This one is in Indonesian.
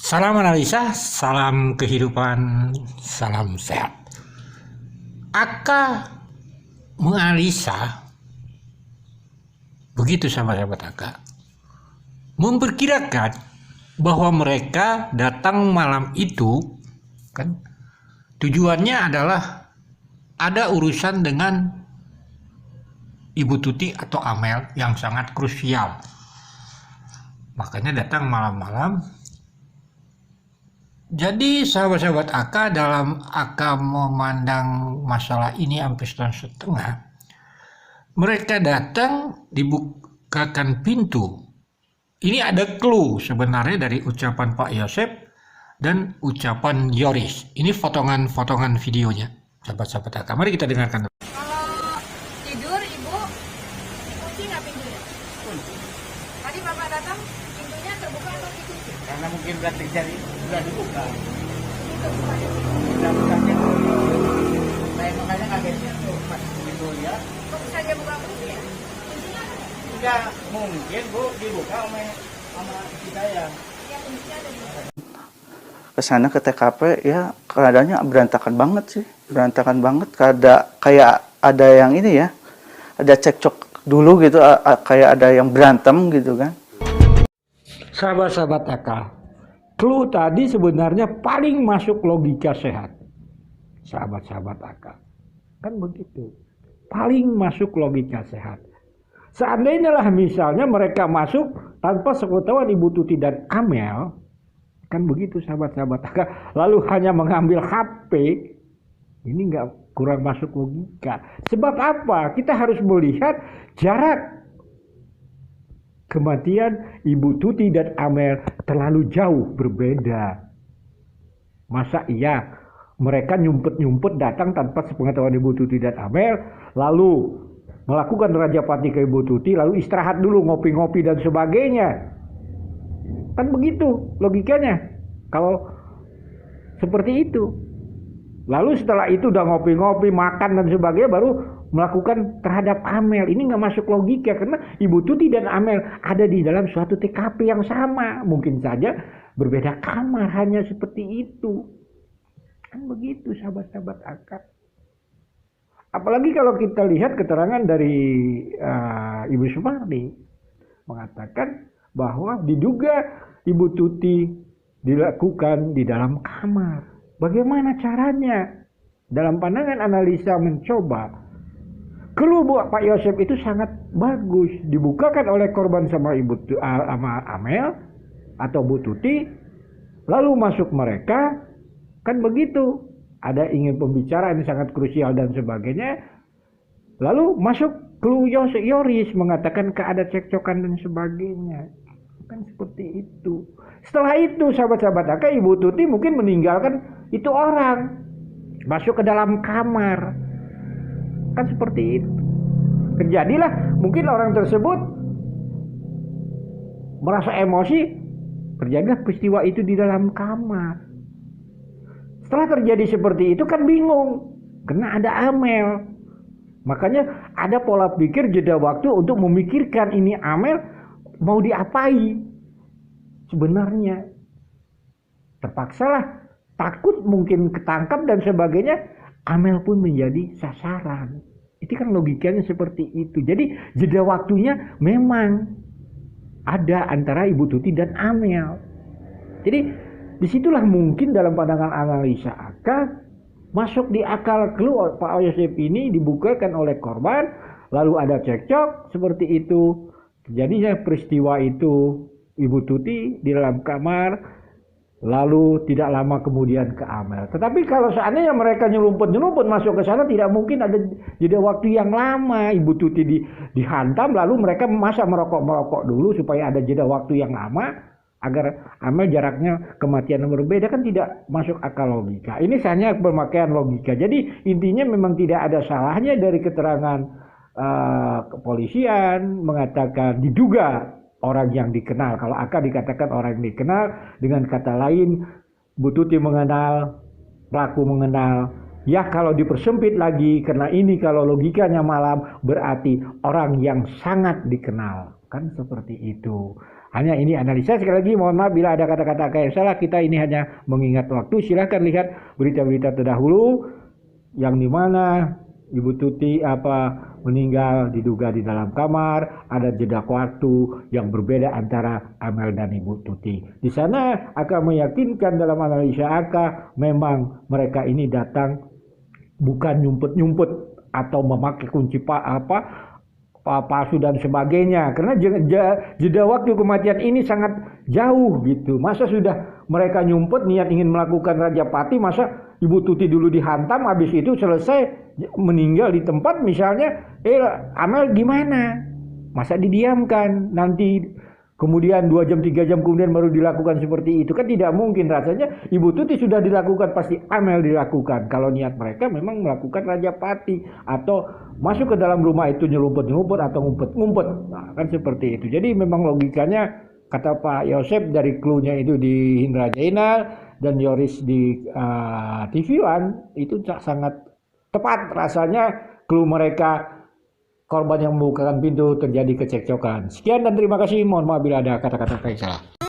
Salam analisa, salam kehidupan, salam sehat. Aka menganalisa, begitu sahabat-sahabat Aka, memperkirakan bahwa mereka datang malam itu, kan tujuannya adalah ada urusan dengan Ibu Tuti atau Amel yang sangat krusial. Makanya datang malam-malam. Jadi sahabat-sahabat Aka, dalam Aka memandang masalah ini sampai setengah, mereka datang dibukakan pintu. Ini ada clue sebenarnya dari ucapan Pak Yosep dan ucapan Yoris. Ini potongan videonya, sahabat-sahabat Aka. Mari kita dengarkan. Kalau tidur ibu dikunci nggak pintunya? Kunci. Tadi bapak datang pintunya terbuka atau dikunci? Karena mungkin udah terjadi, udah dibuka. Itu bukan. Udah bukanya saya makanya kagetnya tuh pas begitu ya. Kok bisa dia buka kunci ya? Kuncinya ada nggak? Enggak mungkin Bu dibuka sama istri saya. Ya kuncinya ada di mana? Ke sana ke TKP ya keadaannya berantakan banget sih, berantakan banget. Kayak ada yang ini ya, ada cekcok dulu gitu, kayak ada yang berantem gitu kan. Sahabat-sahabat Aka, clue tadi sebenarnya paling masuk logika sehat. Sahabat-sahabat Aka, kan begitu, paling masuk logika sehat. Seandainya lah misalnya mereka masuk tanpa sepengetahuan Ibu Tuti dan Amel, kan begitu sahabat-sahabat Aka, lalu hanya mengambil HP, ini nggak, kurang masuk logika. Sebab apa? Kita harus melihat jarak kematian Ibu Tuti dan Amel terlalu jauh berbeda. Masa iya mereka nyumpet-nyumpet datang tanpa sepengetahuan Ibu Tuti dan Amel, lalu melakukan rajapati ke Ibu Tuti, lalu istirahat dulu, ngopi-ngopi dan sebagainya. Kan begitu logikanya kalau seperti itu. Lalu setelah itu udah ngopi-ngopi, makan dan sebagainya, baru melakukan terhadap Amel. Ini nggak masuk logika karena Ibu Tuti dan Amel ada di dalam suatu TKP yang sama. Mungkin saja berbeda kamar, hanya seperti itu. Kan begitu sahabat-sahabat Aka. Apalagi kalau kita lihat keterangan dari Ibu Sumardi mengatakan bahwa diduga Ibu Tuti dilakukan di dalam kamar. Bagaimana caranya? Dalam pandangan analisa mencoba, clue Pak Yosep itu sangat bagus, dibukakan oleh korban sama sama Amel atau Bu Tuti, lalu masuk mereka, kan begitu. Ada ingin pembicaraan yang sangat krusial dan sebagainya. Lalu masuk clue Yoris mengatakan ada cekcokan dan sebagainya. Kan seperti itu. Setelah itu sahabat-sahabat Aka, Ibu Tuti mungkin meninggalkan itu orang, masuk ke dalam kamar. Kan seperti itu. Terjadilah mungkin orang tersebut merasa emosi, terjadilah peristiwa itu di dalam kamar. Setelah terjadi seperti itu kan bingung, karena ada Amel. Makanya ada pola pikir jeda waktu untuk memikirkan ini Amel mau diapai. Sebenarnya terpaksalah, takut mungkin ketangkap dan sebagainya, Amel pun menjadi sasaran. Itu kan logikanya seperti itu. Jadi jeda waktunya memang ada antara Ibu Tuti dan Amel. Jadi disitulah mungkin dalam pandangan analisa Aka masuk di akal clue Pak Yosep ini dibukakan oleh korban, lalu ada cekcok seperti itu. Jadinya peristiwa itu Ibu Tuti di dalam kamar, lalu tidak lama kemudian ke Amel. Tetapi kalau seandainya mereka nyelumput masuk ke sana, tidak mungkin ada jeda waktu yang lama. Ibu Tuti dihantam, lalu mereka masa merokok dulu supaya ada jeda waktu yang lama agar Amel jaraknya kematian yang berbeda, kan tidak masuk akal logika. Ini hanya pemakaian logika. Jadi intinya memang tidak ada salahnya dari keterangan kepolisian mengatakan diduga orang yang dikenal. Kalau Aka dikatakan orang yang dikenal, dengan kata lain Bu Tuti mengenal, pelaku mengenal. Ya kalau dipersempit lagi, karena ini kalau logikanya malam berarti orang yang sangat dikenal. Kan seperti itu. Hanya ini analisa, sekali lagi mohon maaf bila ada kata-kata yang salah, kita ini hanya mengingat waktu. Silahkan lihat berita-berita terdahulu yang dimana Ibu Tuti meninggal diduga di dalam kamar, ada jeda waktu yang berbeda antara Amel dan Ibu Tuti. Di sana akan meyakinkan dalam analisa Aka memang mereka ini datang bukan nyumpet-nyumpet atau memakai kunci palsu dan sebagainya, karena jeda waktu kematian ini sangat jauh gitu. Masa sudah mereka nyumpet niat ingin melakukan Rajapati, masa Ibu Tuti dulu dihantam, habis itu selesai meninggal di tempat misalnya, Amel gimana? Masa didiamkan nanti kemudian 2 jam 3 jam kemudian baru dilakukan seperti itu, kan tidak mungkin. Rasanya Ibu Tuti sudah dilakukan, pasti Amel dilakukan. Kalau niat mereka memang melakukan Rajapati atau masuk ke dalam rumah itu nyelumpet-nyelumpet atau ngumpet-ngumpet, nah, kan seperti itu. Jadi memang logikanya kata Pak Yosep dari clue-nya itu di Indra Jainal dan Yoris di TV One itu sangat tepat rasanya. Clue mereka korban yang membukakan pintu terjadi kecekcokan. Sekian dan terima kasih. Mohon maaf bila ada kata-kata yang salah.